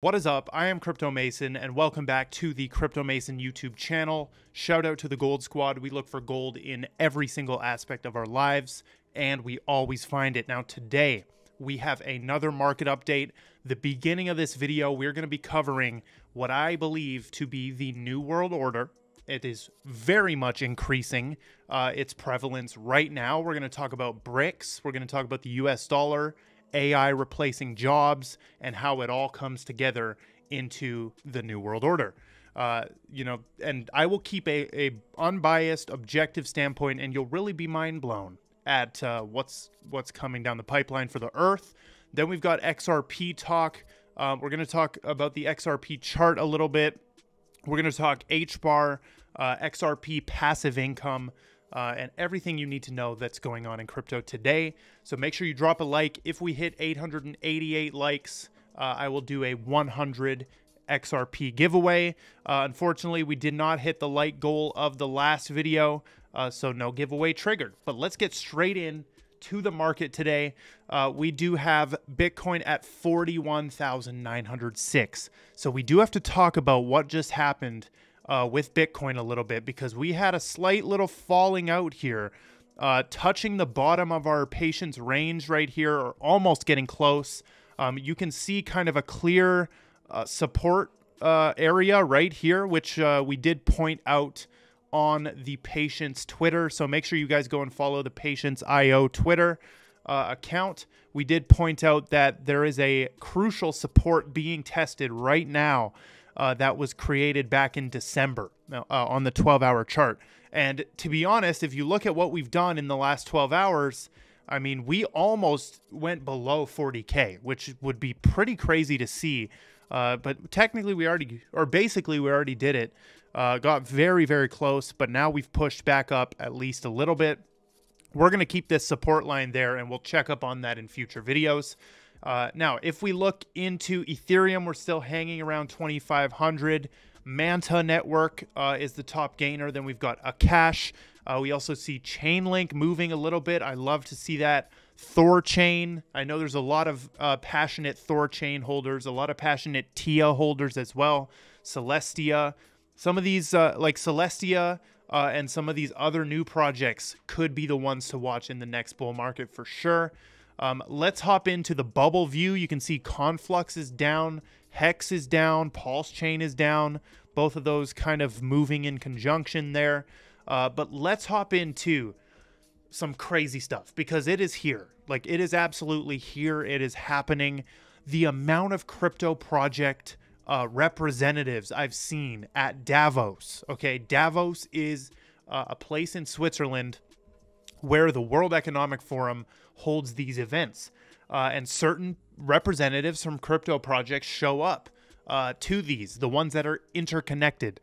What is up? I am Crypto Mason, and welcome back to the Crypto Mason YouTube channel. Shout out to the Gold Squad. We look for gold in every single aspect of our lives, and we always find it. Now today, we have another market update. The beginning of this video, we're going to be covering what I believe to be the New World Order. It is very much increasing its prevalence right now. We're going to talk about BRICS. We're going to talk about the US dollar, AI replacing jobs, and how it all comes together into the New World Order. And I will keep a unbiased, objective standpoint, and you'll really be mind blown at what's coming down the pipeline for the Earth. Then we've got XRP talk. We're going to talk about the XRP chart a little bit. We're going to talk Hbar, XRP passive income, and everything you need to know that's going on in crypto today. So make sure you drop a like. If we hit 888 likes, I will do a 100 XRP giveaway. Unfortunately, we did not hit the like goal of the last video, so no giveaway triggered. But let's get straight in to the market today. We do have Bitcoin at 41,906. So we do have to talk about what just happened with Bitcoin a little bit, because we had a slight little falling out here, touching the bottom of our patience range right here, or almost getting close. You can see kind of a clear support area right here, which we did point out on the Patience Twitter. So make sure you guys go and follow the Patience.io Twitter account. We did point out that there is a crucial support being tested right now that was created back in December on the 12-hour chart. And to be honest, if you look at what we've done in the last 12 hours, I mean, we almost went below 40K, which would be pretty crazy to see. But technically we already did it. Got very, very close, but now we've pushed back up at least a little bit. We're going to keep this support line there, and we'll check up on that in future videos. Now, if we look into Ethereum, we're still hanging around 2,500. Manta Network is the top gainer. Then we've got Akash. We also see Chainlink moving a little bit. I love to see that. Thorchain. I know there's a lot of passionate Thorchain holders, a lot of passionate TIA holders as well. Celestia. Some of these, like Celestia and some of these other new projects, could be the ones to watch in the next bull market for sure. Let's hop into the bubble view. You can see Conflux is down, Hex is down, Pulse Chain is down. Both of those kind of moving in conjunction there. But let's hop into some crazy stuff, because it is here. Like, it is absolutely here. It is happening. The amount of crypto project representatives I've seen at Davos. Okay, Davos is a place in Switzerland where the World Economic Forum holds these events, and certain representatives from crypto projects show up to these, the ones that are interconnected.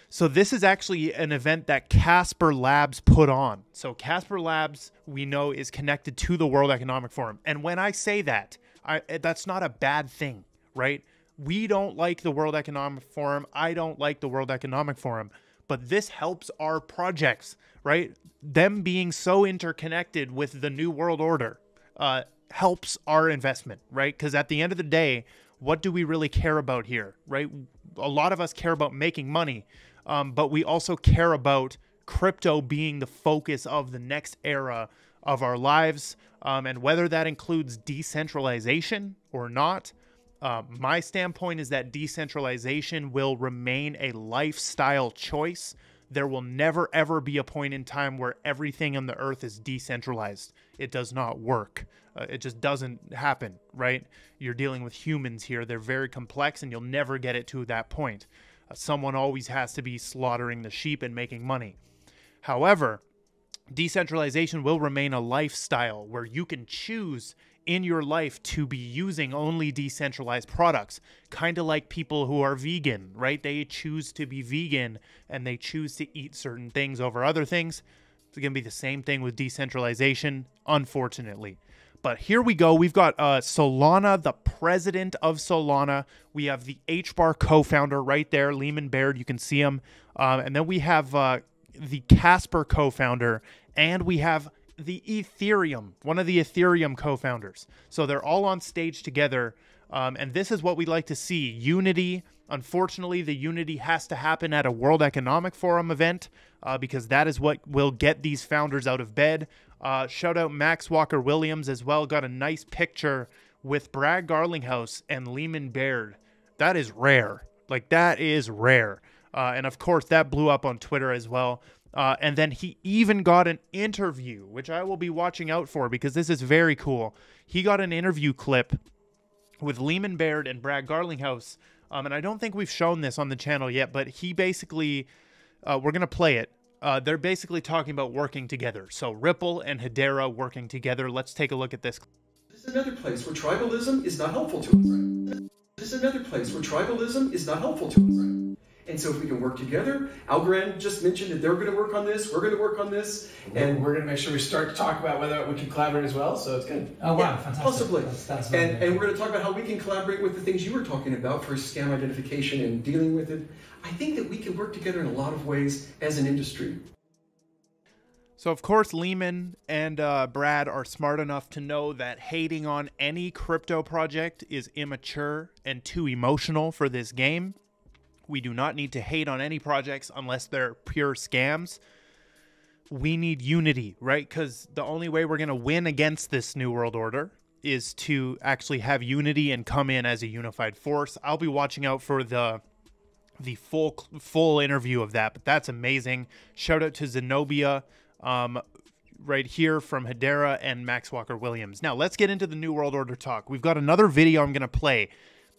So this is actually an event that Casper Labs put on. So Casper Labs, we know, is connected to the World Economic Forum. And when I say that, that's not a bad thing, right? We don't like the World Economic Forum. I don't like the World Economic Forum. But this helps our projects, right? Them being so interconnected with the New World Order helps our investment, right? Because at the end of the day, what do we really care about here, right? A lot of us care about making money, but we also care about crypto being the focus of the next era of our lives, and whether that includes decentralization or not. My standpoint is that decentralization will remain a lifestyle choice. There will never, ever be a point in time where everything on the earth is decentralized. It does not work. It just doesn't happen, right? You're dealing with humans here. They're very complex, and you'll never get it to that point. Someone always has to be slaughtering the sheep and making money. However, decentralization will remain a lifestyle where you can choose in your life to be using only decentralized products, kind of like people who are vegan, right? They choose to be vegan and they choose to eat certain things over other things. It's going to be the same thing with decentralization, unfortunately. But here we go. We've got Solana, the president of Solana. We have the Hbar co-founder right there, Lehman Baird. You can see him. And then we have the Casper co-founder, and we have the Ethereum, one of the Ethereum co-founders. So they're all on stage together And this is what we like to see: unity. Unfortunately, the unity has to happen at a World Economic Forum event because that is what will get these founders out of bed. Shout out Max Walker Williams as well. Got a nice picture with Brad Garlinghouse and Lehman Baird. That is rare. Like, that is rare. And of course, that blew up on Twitter as well. And then he even got an interview, which I will be watching out for because this is very cool. He got an interview clip with Lehman Baird and Brad Garlinghouse. And I don't think we've shown this on the channel yet, but he basically, we're going to play it. They're basically talking about working together. So Ripple and Hedera working together. Let's take a look at this. This is another place where tribalism is not helpful to us. This is another place where tribalism is not helpful to us. And so if we can work together, Algorand just mentioned that they're going to work on this, we're going to work on this, and we're going to make sure we start to talk about whether we can collaborate as well, so it's good. Oh, wow, yeah, fantastic. Possibly. And we're going to talk about how we can collaborate with the things you were talking about for scam identification and dealing with it. I think that we can work together in a lot of ways as an industry. So, of course, Lehman and Brad are smart enough to know that hating on any crypto project is immature and too emotional for this game. We do not need to hate on any projects unless they're pure scams. We need unity, right? Because the only way we're going to win against this New World Order is to actually have unity and come in as a unified force. I'll be watching out for the full interview of that, but that's amazing. Shout out to Zenobia right here from Hedera and Max Walker Williams. Now, let's get into the New World Order talk. We've got another video I'm going to play.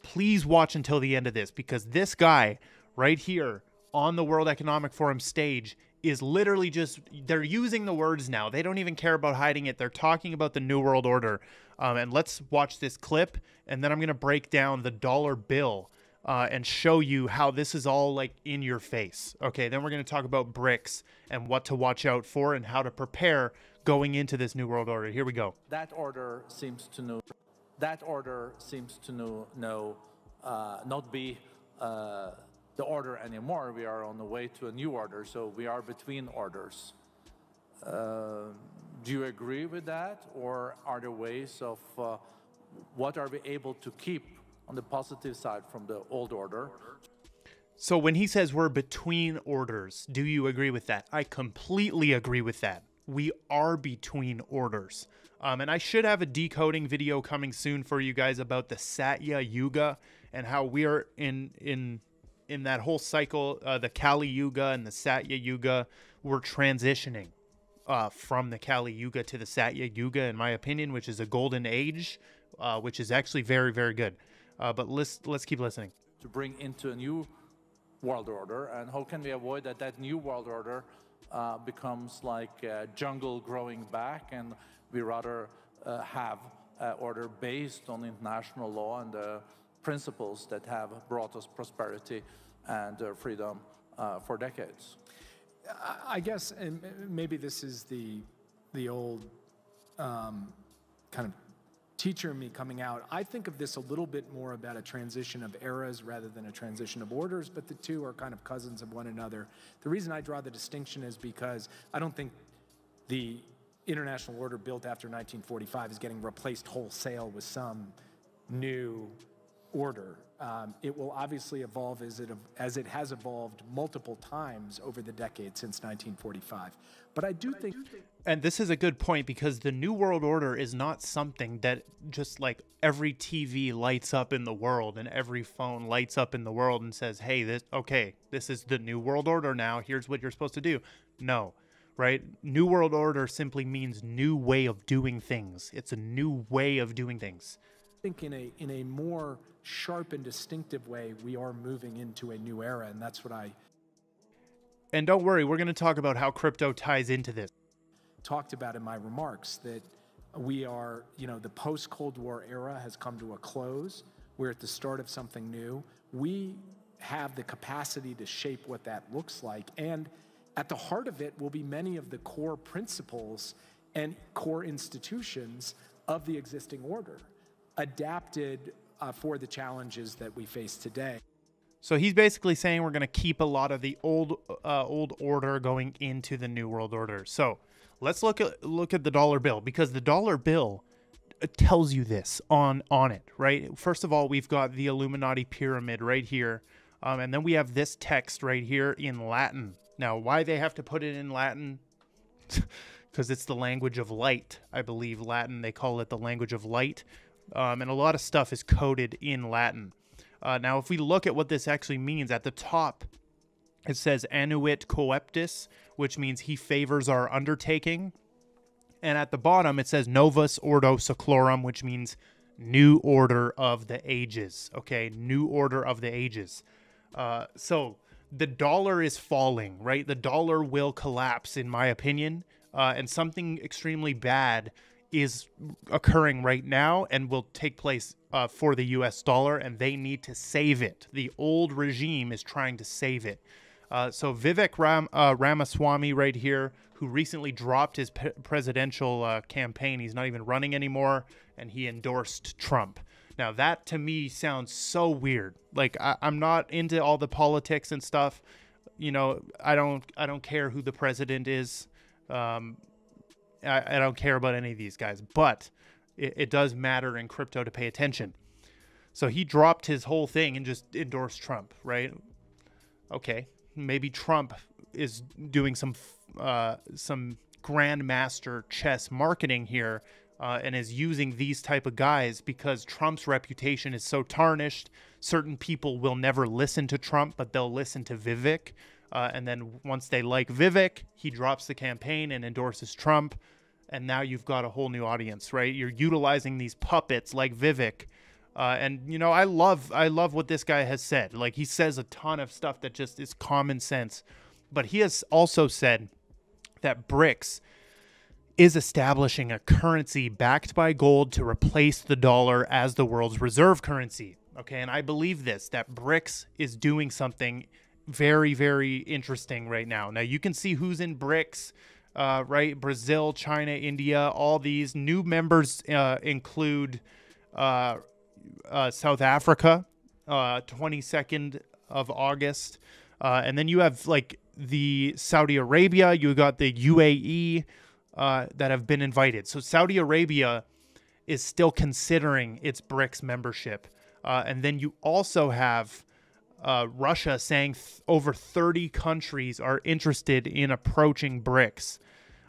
Please watch until the end of this because this guy right here on the World Economic Forum stage is literally just, they're using the words now. They don't even care about hiding it. They're talking about the New World Order. And let's watch this clip, and then I'm going to break down the dollar bill and show you how this is all like in your face. Okay, then we're going to talk about BRICS and what to watch out for and how to prepare going into this New World Order. Here we go. That order seems to know. Not be the order anymore. We are on the way to a new order, so we are between orders. Do you agree with that, or are there ways of what are we able to keep on the positive side from the old order? So when he says we're between orders, do you agree with that? I completely agree with that. We are between orders. And I should have a decoding video coming soon for you guys about the Satya Yuga and how we are in that whole cycle, the Kali Yuga and the Satya Yuga. We're transitioning from the Kali Yuga to the Satya Yuga, in my opinion, which is a golden age, which is actually very, very good. But let's keep listening. To bring into a new world order, and how can we avoid that new world order becomes like a jungle growing back, and we rather have an order based on international law and the principles that have brought us prosperity and freedom for decades. I guess, and maybe this is the old kind of teacher in me coming out. I think of this a little bit more about a transition of eras rather than a transition of orders, but the two are kind of cousins of one another. The reason I draw the distinction is because I don't think the international order built after 1945 is getting replaced wholesale with some new order. It will obviously evolve as it has evolved multiple times over the decades since 1945. But I do think... And this is a good point, because the New World Order is not something that just like every TV lights up in the world and every phone lights up in the world and says, hey, this is the New World Order now. Here's what you're supposed to do. No, right? New World Order simply means new way of doing things. It's a new way of doing things. I think in a more sharp and distinctive way, we are moving into a new era, and that's what I... And don't worry, we're going to talk about how crypto ties into this. Talked about in my remarks, that we are, the post-Cold War era has come to a close. We're at the start of something new. We have the capacity to shape what that looks like, and at the heart of it will be many of the core principles and core institutions of the existing order, adapted for the challenges that we face today. So he's basically saying we're going to keep a lot of the old order going into the New World Order. So let's look at the dollar bill, because the dollar bill tells you this on it, right? First of all, we've got the Illuminati pyramid right here. And then we have this text right here in Latin. Now, why they have to put it in Latin? Because it's the language of light. I believe Latin, they call it the language of light. And a lot of stuff is coded in Latin. Now, if we look at what this actually means, at the top, it says annuit coeptis, which means he favors our undertaking. And at the bottom, it says novus ordo seclorum, which means new order of the ages. Okay, new order of the ages. So the dollar is falling, right? The dollar will collapse, in my opinion. And something extremely bad is occurring right now and will take place for the US dollar, and they need to save it. The old regime is trying to save it. So Vivek Ramaswamy right here, who recently dropped his presidential campaign. He's not even running anymore, and he endorsed Trump. Now, that to me sounds so weird. Like, I'm not into all the politics and stuff. You know, I don't care who the president is. I don't care about any of these guys, but it does matter in crypto to pay attention. So he dropped his whole thing and just endorsed Trump, right? Okay, maybe Trump is doing some grandmaster chess marketing here, and is using these type of guys because Trump's reputation is so tarnished. Certain people will never listen to Trump, but they'll listen to Vivek. And then once they like Vivek, he drops the campaign and endorses Trump. And now you've got a whole new audience, right? You're utilizing these puppets like Vivek. And, you know, I love what this guy has said. Like, he says a ton of stuff that just is common sense. But he has also said that BRICS is establishing a currency backed by gold to replace the dollar as the world's reserve currency. Okay, and I believe this, that BRICS is doing something very, very interesting right now. Now, you can see who's in BRICS, right? Brazil, China, India, all these new members include South Africa, 22nd of August. And then you have like the Saudi Arabia, you got the UAE that have been invited. So Saudi Arabia is still considering its BRICS membership. And then you also have Russia saying over 30 countries are interested in approaching BRICS.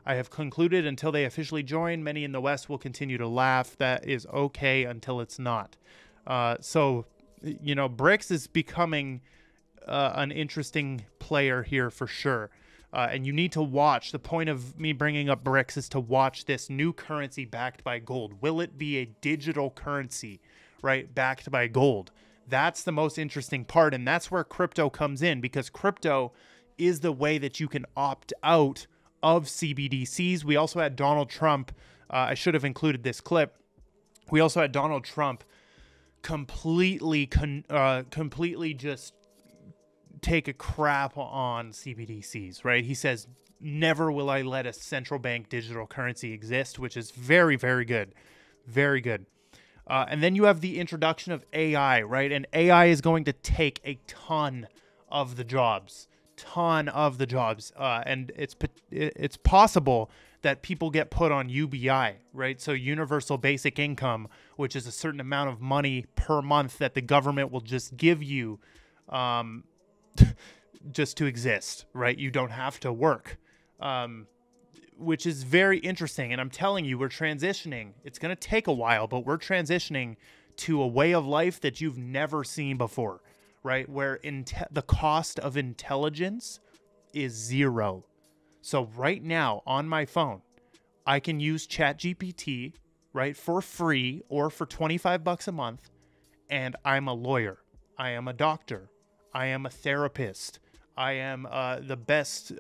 I have concluded until they officially join, many in the West will continue to laugh. That is okay until it's not. So, you know, BRICS is becoming an interesting player here for sure. And you need to watch. The point of me bringing up BRICS is to watch this new currency backed by gold. Will it be a digital currency, right, backed by gold? That's the most interesting part, and that's where crypto comes in, because crypto is the way that you can opt out of CBDCs. We also had Donald Trump. I should have included this clip. We also had Donald Trump completely just take a crap on CBDCs, right? He says, never will I let a central bank digital currency exist, which is very, very good. Very good. And then you have the introduction of AI, right? And AI is going to take a ton of the jobs. And it's possible that people get put on UBI, right? So universal basic income, which is a certain amount of money per month that the government will just give you just to exist, right? You don't have to work, which is very interesting. And I'm telling you, we're transitioning. It's going to take a while, but we're transitioning to a way of life that you've never seen before, right? Where the cost of intelligence is zero. So right now on my phone, I can use ChatGPT, right, for free or for $25 a month. And I'm a lawyer. I am a doctor. I am a therapist. I am the best,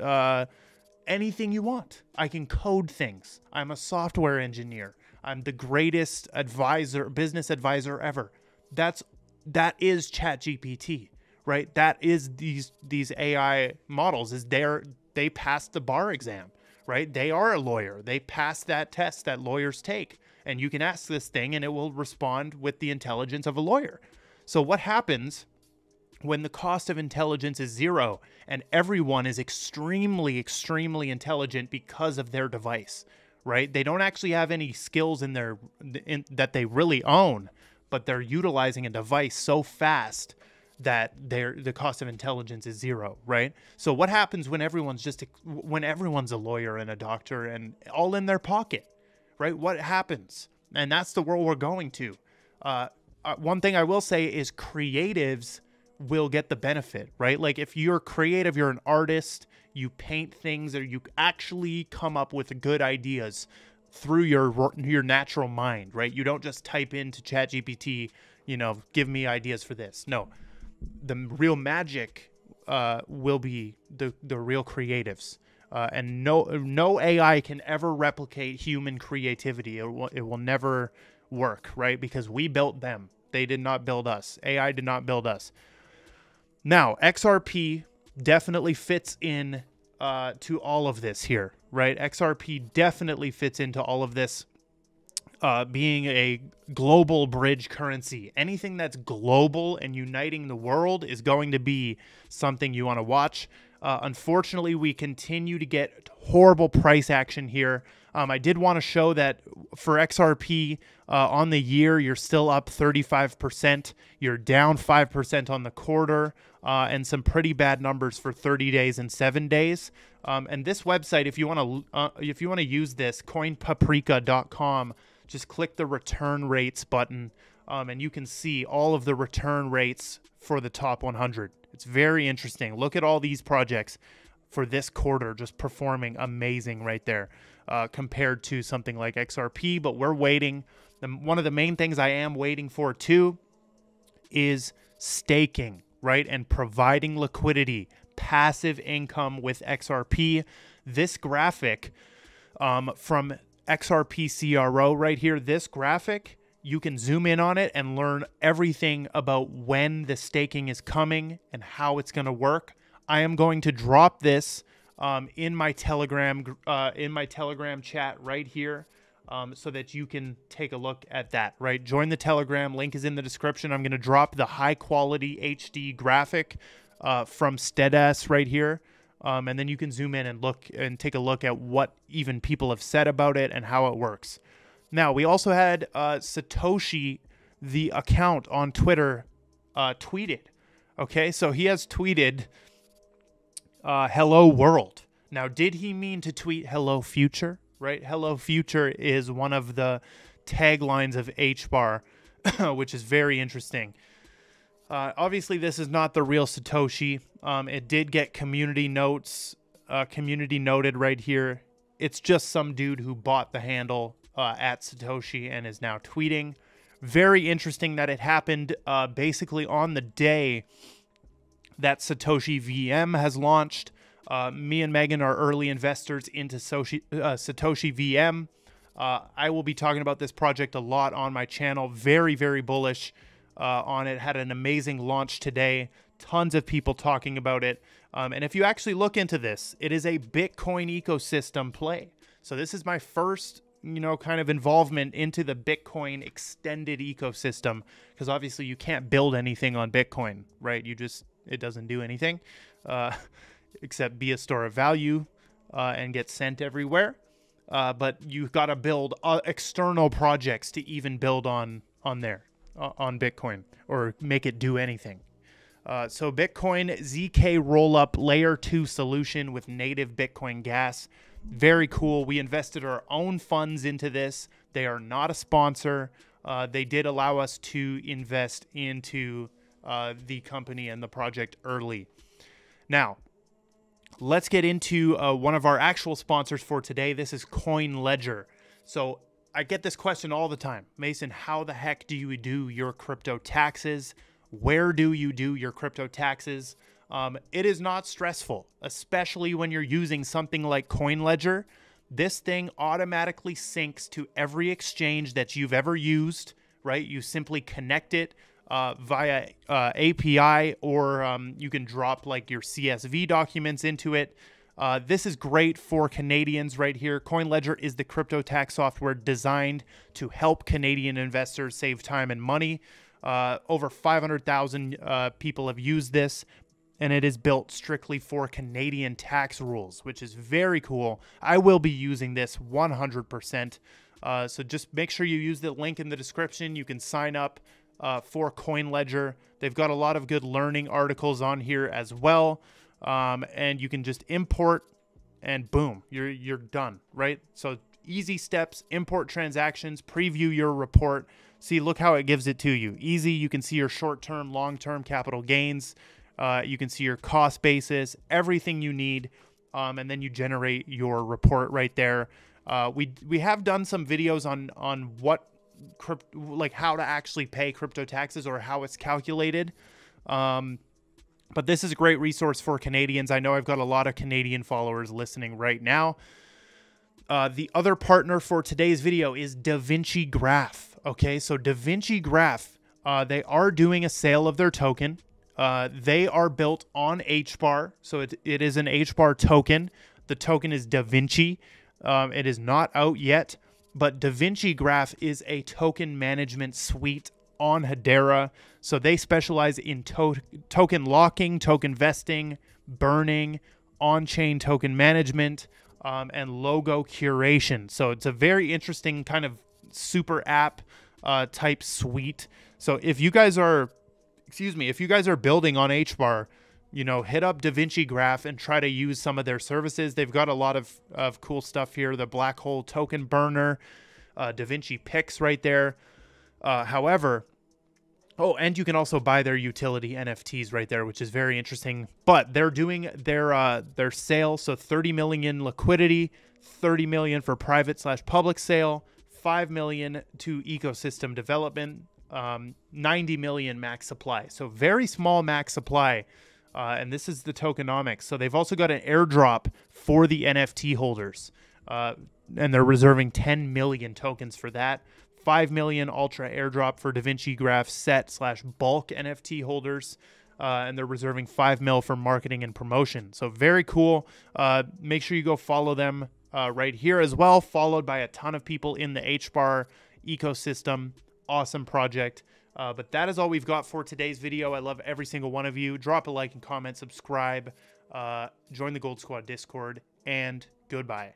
anything you want. I can code things. I'm a software engineer. I'm the greatest business advisor ever. That is ChatGPT, right? That is these AI models. They passed the bar exam, right? They are a lawyer. They passed that test that lawyers take. And you can ask this thing and it will respond with the intelligence of a lawyer. So what happens when the cost of intelligence is zero and everyone is extremely, extremely intelligent because of their device, right? They don't actually have any skills that they really own, but they're utilizing a device so fast that the cost of intelligence is zero, right? So what happens when everyone's a lawyer and a doctor and all in their pocket, right? What happens? And that's the world we're going to. One thing I will say is creatives will get the benefit, right? Like if you're creative, you're an artist, you paint things, or you actually come up with good ideas through your natural mind, right? You don't just type into ChatGPT, give me ideas for this. No, the real magic will be the real creatives. And no AI can ever replicate human creativity. It will never work, right? Because we built them. They did not build us. AI did not build us. Now, XRP definitely fits in to all of this here, right? XRP definitely fits into all of this, being a global bridge currency. Anything that's global and uniting the world is going to be something you want to watch. Unfortunately, we continue to get horrible price action here. I did want to show that for XRP on the year, you're still up 35%. You're down 5% on the quarter, and some pretty bad numbers for 30 days and 7 days. And this website, if you want to use this, coinpaprika.com, just click the return rates button, and you can see all of the return rates for the top 100. It's very interesting. Look at all these projects for this quarter just performing amazing right there, compared to something like XRP. But we're waiting. One of the main things I am waiting for too is staking, right? And providing liquidity, passive income with XRP. This graphic from XRP CRO right here, this graphic, you can zoom in on it and learn everything about when the staking is coming and how it's going to work. I am going to drop this in my Telegram chat right here, so that you can take a look at that. Right, join the Telegram. Link is in the description. I'm going to drop the high quality HD graphic from Stedas right here, and then you can zoom in and look and take a look at what even people have said about it and how it works. Now, we also had Satoshi, the account on Twitter, tweeted. Okay, so he has tweeted, hello world. Now, did he mean to tweet hello future? Right? Hello future is one of the taglines of Hbar, which is very interesting. Obviously, this is not the real Satoshi. It did get community noted right here. It's just some dude who bought the handle at Satoshi and is now tweeting. Very interesting that it happened basically on the day that Satoshi VM has launched. Me and Megan are early investors into Satoshi VM. I will be talking about this project a lot on my channel. Very, very bullish on it. Had an amazing launch today. Tons of people talking about it. And if you actually look into this, it is a Bitcoin ecosystem play. So this is my first, kind of involvement into the Bitcoin extended ecosystem, because obviously you can't build anything on Bitcoin, right? It doesn't do anything except be a store of value and get sent everywhere. But you've got to build external projects to even build on Bitcoin, or make it do anything. So Bitcoin ZK rollup layer 2 solution with native Bitcoin gas. Very cool. We invested our own funds into this. They are not a sponsor. They did allow us to invest into the company and the project early. Now, let's get into one of our actual sponsors for today. This is CoinLedger. So I get this question all the time. Mason, how the heck do you do your crypto taxes? Where do you do your crypto taxes? It is not stressful, especially when you're using something like CoinLedger. This thing automatically syncs to every exchange that you've ever used, right? You simply connect it via API, or you can drop like your CSV documents into it. This is great for Canadians right here. CoinLedger is the crypto tax software designed to help Canadian investors save time and money. Over 500,000 people have used this. and it is built strictly for Canadian tax rules, which is very cool. I will be using this 100%. So just make sure you use the link in the description. You can sign up for CoinLedger. They've got a lot of good learning articles on here as well. And you can just import and boom, you're done, right? So easy steps, import transactions, preview your report. See, look how it gives it to you. Easy, you can see your short-term, long-term capital gains. You can see your cost basis, everything you need. And then you generate your report right there. We have done some videos on what like how to actually pay crypto taxes or how it's calculated. But this is a great resource for Canadians. I know I've got a lot of Canadian followers listening right now. The other partner for today's video is DaVinci Graph. Okay, so DaVinci Graph, they are doing a sale of their token. They are built on Hbar, so it is an Hbar token. The token is DaVinci. It is not out yet, but DaVinci Graph is a token management suite on Hedera. So they specialize in token locking, token vesting, burning, on-chain token management, and logo curation. So it's a very interesting kind of super app type suite. So if you guys are, if you guys are building on Hbar, hit up DaVinci Graph and try to use some of their services. They've got a lot of cool stuff here. The black hole token burner, DaVinci Pix right there. However, and you can also buy their utility NFTs right there, which is very interesting. But they're doing their sale, so 30 million liquidity, 30 million for private/public sale, 5 million to ecosystem development, 90 million max supply. So very small max supply. And this is the tokenomics. So they've also got an airdrop for the NFT holders. And they're reserving 10 million tokens for that. 5 million ultra airdrop for DaVinci Graph set/bulk NFT holders. And they're reserving 5 mil for marketing and promotion. So very cool. Make sure you go follow them right here as well, followed by a ton of people in the Hbar ecosystem. Awesome project. But that is all we've got for today's video. I love every single one of you. Drop a like and comment, subscribe, join the Gold Squad Discord, and goodbye.